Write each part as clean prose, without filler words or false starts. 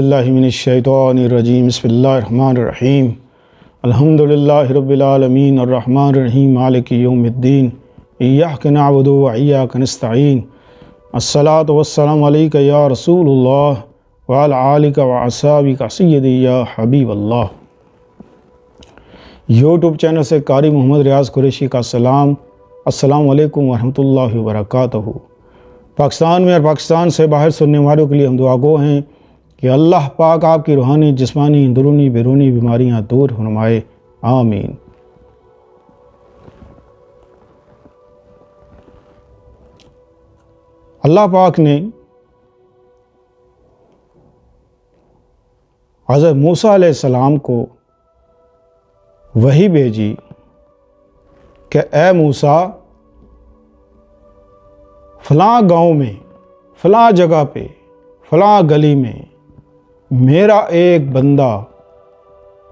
बिल्लाहि मिनश्शैतानिर्रजीम बिस्मिल्लाहिर्रहमानिर्रहीम अल्हम्दुलिल्लाहि रब्बिल आलमीन अर्रहमानिर्रहीम मालिकि यौमिद्दीन इय्याका नअबुदु व इय्याका नस्तईन अस्सलातु वस्सलामु अलैका या रसूलुल्लाह व अला आलिका व अस्हाबिका सय्यदी या हबीबल्लाह। यूट्यूब चैनल से कारी मोहम्मद रियाज़ कुरैशी का सलाम। अस्सलामु अलैकुम वरहमतुल्लाहि वबरकातुहू। पाकिस्तान में और पाकिस्तान से बाहर सुनने वालों के लिए हम दुआ गो हैं कि अल्लाह पाक आपकी रूहानी, जिस्मानी, अंदरूनी, बैरूनी बीमारियां दूर फरमाए, आमीन। अल्लाह पाक ने हज़रत मूसा अलैहिस्सलाम को वही भेजी कि ए मूसा, फ़लाँ गांव में, फ़लाँ जगह पे, फ़लाँ गली में मेरा एक बंदा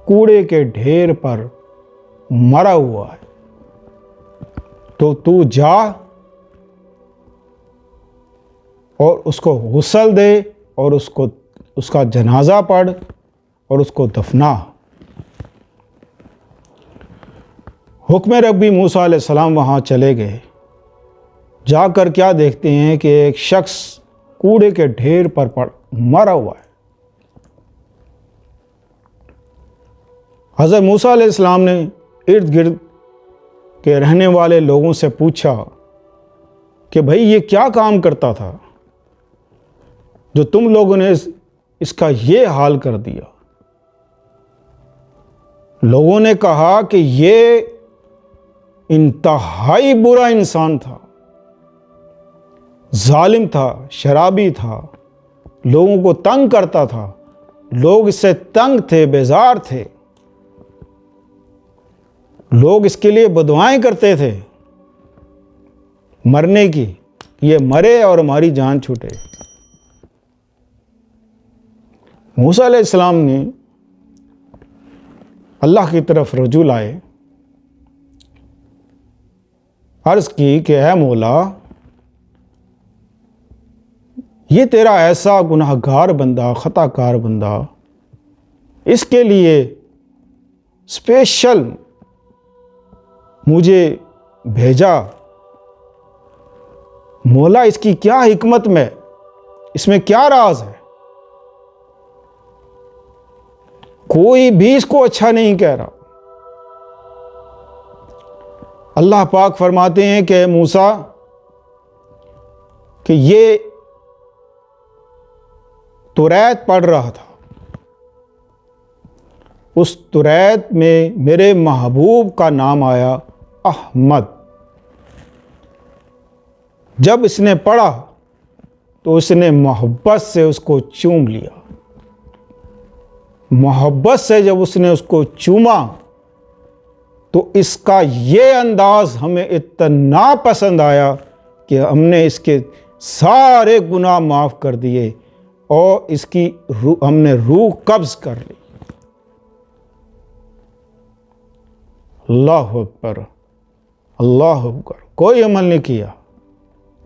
कूड़े के ढेर पर मरा हुआ है, तो तू जा और उसको गुस्ल दे और उसका जनाजा पढ़ और उसको दफना। हुक्म रब्बी मूसा अलैहिस्सलाम वहाँ चले गए। जाकर क्या देखते हैं कि एक शख्स कूड़े के ढेर पर मरा हुआ है। हज़रत मूसा अलैहिस्सलाम ने इर्द गिर्द के रहने वाले लोगों से पूछा कि भाई ये क्या काम करता था जो तुम लोगों ने इसका ये हाल कर दिया। लोगों ने कहा कि ये इंतहाई बुरा इंसान था, जालिम था, शराबी था, लोगों को तंग करता था, लोग इससे तंग थे, बेजार थे, लोग इसके लिए बदुआएं करते थे मरने की, ये मरे और हमारी जान छूटे। मूसा अलैहिस्सलाम ने अल्लाह की तरफ रुजू लाए, अर्ज़ की कि ऐ मौला, ये तेरा ऐसा गुनाहगार बंदा, ख़ताकार बंदा, इसके लिए स्पेशल मुझे भेजा। मौला, इसकी क्या हिकमत में, इसमें क्या राज है? कोई भी इसको अच्छा नहीं कह रहा। अल्लाह पाक फरमाते हैं कि मूसा, कि ये तुरैत पढ़ रहा था, उस तुरैत में मेरे महबूब का नाम आया अहमद। जब इसने पढ़ा तो इसने मोहब्बत से उसको चूम लिया। मोहब्बत से जब उसने उसको चूमा तो इसका ये अंदाज़ हमें इतना पसंद आया कि हमने इसके सारे गुनाह माफ़ कर दिए और इसकी हमने रूह कब्ज़ कर ली। अल्लाह अकबर, अल्लाह अकबर। कोई अमल नहीं किया,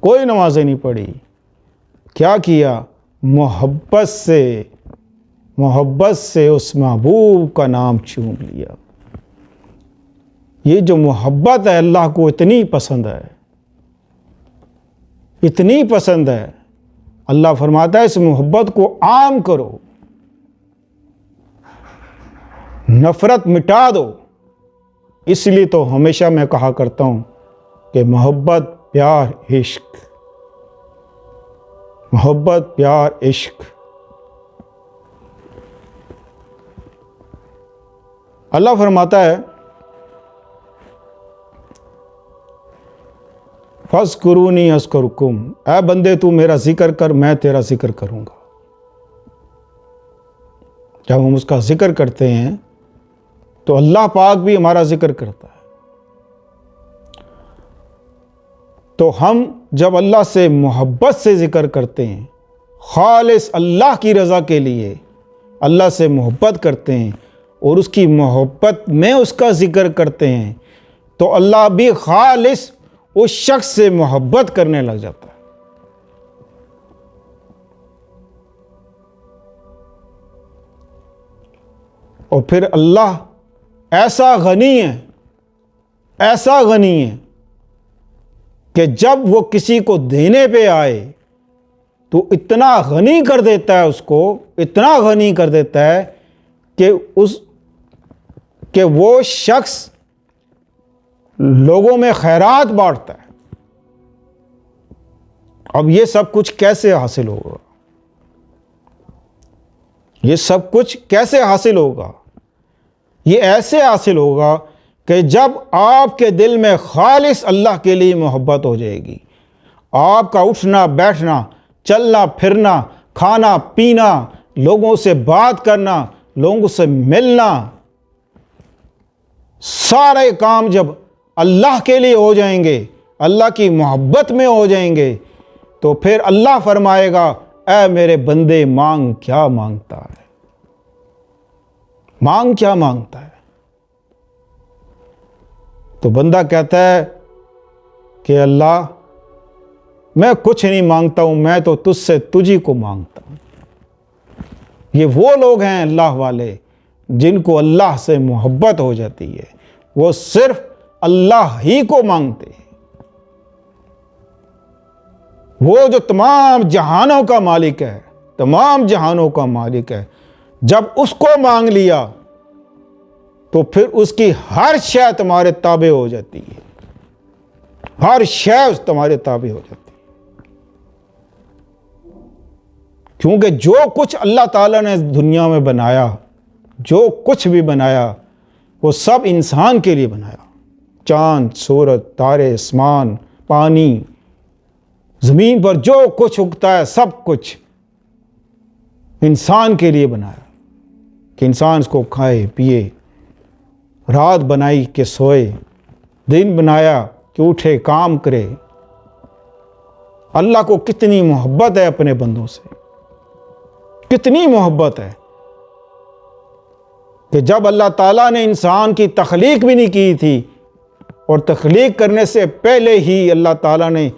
कोई नमाज़ें नहीं पढ़ी। क्या किया? मोहब्बत से उस महबूब का नाम चूम लिया। ये जो मोहब्बत है अल्लाह को इतनी पसंद है, इतनी पसंद है, अल्लाह फरमाता है इस मोहब्बत को आम करो, नफ़रत मिटा दो। इसलिए तो हमेशा मैं कहा करता हूँ कि मोहब्बत, प्यार, इश्क, मोहब्बत, प्यार, इश्क। अल्लाह फरमाता है फ़ज़्कुरूनी अज़्कुरुकुम, ऐ बंदे तू मेरा जिक्र कर, मैं तेरा जिक्र करूँगा। जब हम उसका जिक्र करते हैं तो अल्लाह पाक भी हमारा जिक्र करता है। तो हम जब अल्लाह से मोहब्बत से जिक्र करते हैं, खालिस अल्लाह की रज़ा के लिए अल्लाह से मोहब्बत करते हैं और उसकी मोहब्बत में उसका जिक्र करते हैं, तो अल्लाह भी खालिस उस शख्स से मोहब्बत करने लग जाता है। और फिर अल्लाह ऐसा गनी है कि जब वो किसी को देने पे आए तो इतना गनी कर देता है उसको, इतना गनी कर देता है कि वो शख्स लोगों में खैरात बांटता है। अब ये सब कुछ कैसे हासिल होगा? ये सब कुछ कैसे हासिल होगा? ये ऐसे हासिल होगा कि जब आपके दिल में खालिस अल्लाह के लिए मोहब्बत हो जाएगी। आपका उठना बैठना, चलना फिरना, खाना पीना, लोगों से बात करना, लोगों से मिलना, सारे काम जब अल्लाह के लिए हो जाएंगे, अल्लाह की मोहब्बत में हो जाएंगे, तो फिर अल्लाह फरमाएगा, ऐ मेरे बंदे मांग क्या मांगता है, मांग क्या मांगता है। तो बंदा कहता है कि अल्लाह मैं कुछ नहीं मांगता हूं, मैं तो तुझसे तुझी को मांगता हूं। ये वो लोग हैं अल्लाह वाले जिनको अल्लाह से मोहब्बत हो जाती है, वो सिर्फ अल्लाह ही को मांगते हैं। वो जो तमाम जहानों का मालिक है, तमाम जहानों का मालिक है, जब उसको मांग लिया तो फिर उसकी हर शय तुम्हारे ताबे हो जाती है, हर शय तुम्हारे ताबे हो जाती है। क्योंकि जो कुछ अल्लाह ताला ने दुनिया में बनाया, जो कुछ भी बनाया, वो सब इंसान के लिए बनाया। चांद, सूरज, तारे, आसमान, पानी, ज़मीन पर जो कुछ उगता है, सब कुछ इंसान के लिए बनाया कि इंसान इसको खाए पिए। रात बनाई कि सोए, दिन बनाया कि उठे काम करे। अल्लाह को कितनी मोहब्बत है अपने बंदों से, कितनी मोहब्बत है कि जब अल्लाह ताला ने इंसान की तख्लीक भी नहीं की थी, और तख्लीक करने से पहले ही अल्लाह ताला ने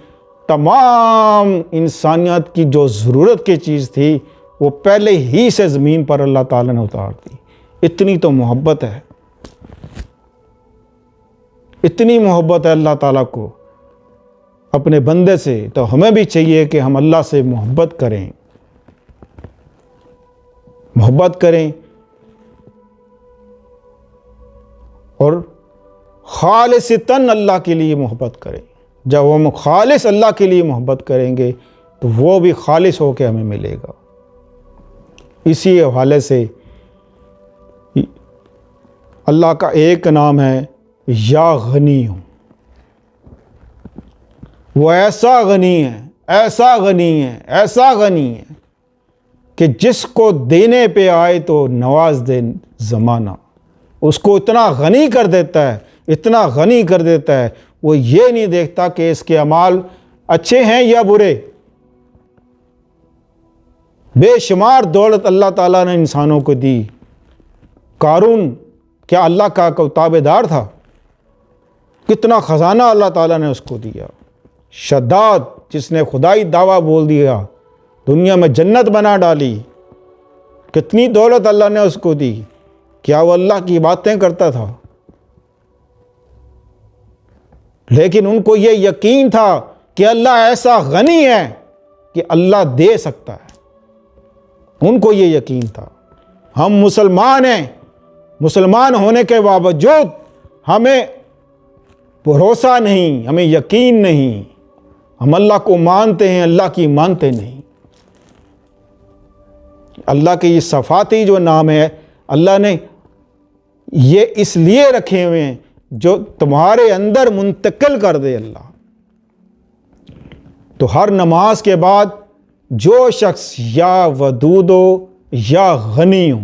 तमाम इंसानियत की जो ज़रूरत की चीज़ थी वो पहले ही से ज़मीन पर अल्लाह ताला ने उतार दी। इतनी तो मोहब्बत है, इतनी मोहब्बत है अल्लाह ताला को अपने बंदे से। तो हमें भी चाहिए कि हम अल्लाह से मोहब्बत करें, मोहब्बत करें और खालिसतन अल्लाह के लिए मोहब्बत करें। जब हम खालिस अल्लाह के लिए मोहब्बत करेंगे तो वो भी खालिस होकर हमें मिलेगा। इसी हवाले से अल्लाह का एक नाम है या गनी हूँ। वो ऐसा गनी है, ऐसा गनी है, ऐसा गनी है कि जिसको देने पे आए तो नवाज दे ज़माना। उसको इतना गनी कर देता है, इतना गनी कर देता है, वो ये नहीं देखता कि इसके अमाल अच्छे हैं या बुरे। बेशुमार दौलत अल्लाह ताला ने इंसानों को दी। कारून क्या अल्लाह का ताबेदार था? कितना ख़जाना अल्लाह ताला ने उसको दिया। शद्दाद जिसने खुदाई दावा बोल दिया, दुनिया में जन्नत बना डाली, कितनी दौलत अल्लाह ने उसको दी। क्या वो अल्लाह की बातें करता था? लेकिन उनको ये यकीन था कि अल्लाह ऐसा गनी है कि अल्लाह दे सकता है। उनको ये यकीन था। हम मुसलमान हैं, मुसलमान होने के बावजूद हमें भरोसा नहीं, हमें यकीन नहीं। हम अल्लाह को मानते हैं, अल्लाह की मानते नहीं। अल्लाह के ये सफ़ाती जो नाम है, अल्लाह ने ये इसलिए रखे हुए हैं जो तुम्हारे अंदर मुंतकिल कर दे अल्लाह। तो हर नमाज के बाद जो शख्स या वदूदो या गनी हो,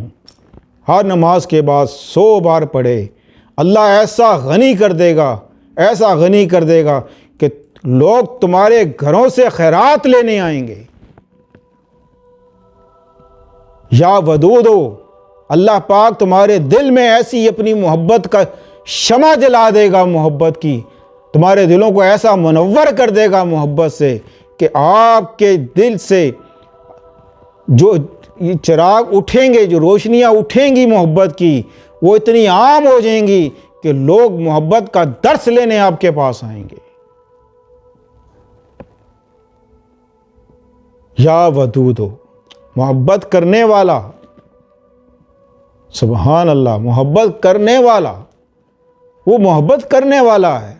हर नमाज के बाद 100 बार पढ़े, अल्लाह ऐसा गनी कर देगा, ऐसा गनी कर देगा कि लोग तुम्हारे घरों से खैरात लेने आएंगे। या वदूदो, अल्लाह पाक तुम्हारे दिल में ऐसी अपनी मोहब्बत का शमा जला देगा, मोहब्बत की तुम्हारे दिलों को ऐसा मुनव्वर कर देगा मोहब्बत से कि आपके दिल से जो ये चिराग उठेंगे, जो रोशनियाँ उठेंगी मोहब्बत की, वो इतनी आम हो जाएंगी कि लोग मोहब्बत का दर्स लेने आपके पास आएंगे। या वदूदो, मोहब्बत करने वाला, सुभान अल्लाह, मोहब्बत करने वाला, वो मोहब्बत करने वाला है।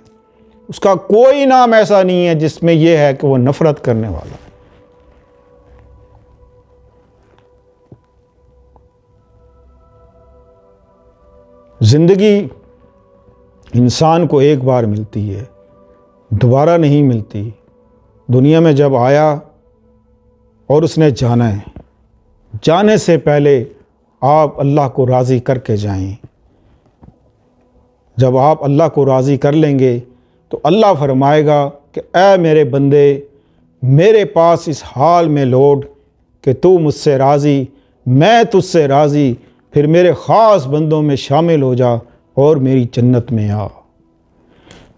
उसका कोई नाम ऐसा नहीं है जिसमें यह है कि वो नफरत करने वाला है। जिंदगी इंसान को एक बार मिलती है, दोबारा नहीं मिलती। दुनिया में जब आया और उसने जाना है, जाने से पहले आप अल्लाह को राज़ी करके जाएं। जब आप अल्लाह को राज़ी कर लेंगे तो अल्लाह फरमाएगा कि ऐ मेरे बंदे, मेरे पास इस हाल में लौट कि तू मुझसे राज़ी, मैं तुझसे राज़ी, फिर मेरे ख़ास बंदों में शामिल हो जा और मेरी जन्नत में आ।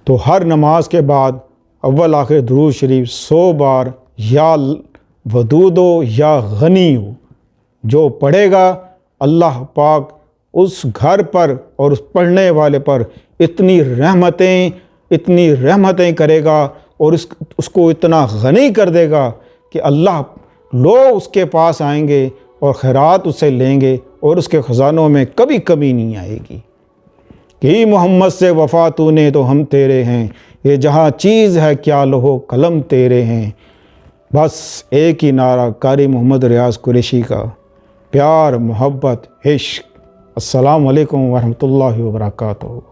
तो हर नमाज के बाद अव्वल आखिर दुरूद शरीफ 100 बार या वदूदो या गनी हो जो पढ़ेगा, अल्लाह पाक उस घर पर और उस पढ़ने वाले पर इतनी रहमतें करेगा और उसको इतना गनी कर देगा कि अल्लाह लोग उसके पास आएंगे और खैरात उससे लेंगे और उसके ख़ज़ानों में कभी कमी नहीं आएगी कि मोहम्मद से वफ़ा तूने तो हम तेरे हैं, ये जहाँ चीज़ है क्या लहो कलम तेरे हैं। बस एक ही नारा कारी मोहम्मद रियाज़ कुरैशी का, प्यार मोहब्बत इश्क। अस्सलामु अलैकुम वरहमतुल्लाहि वबरकातुहू।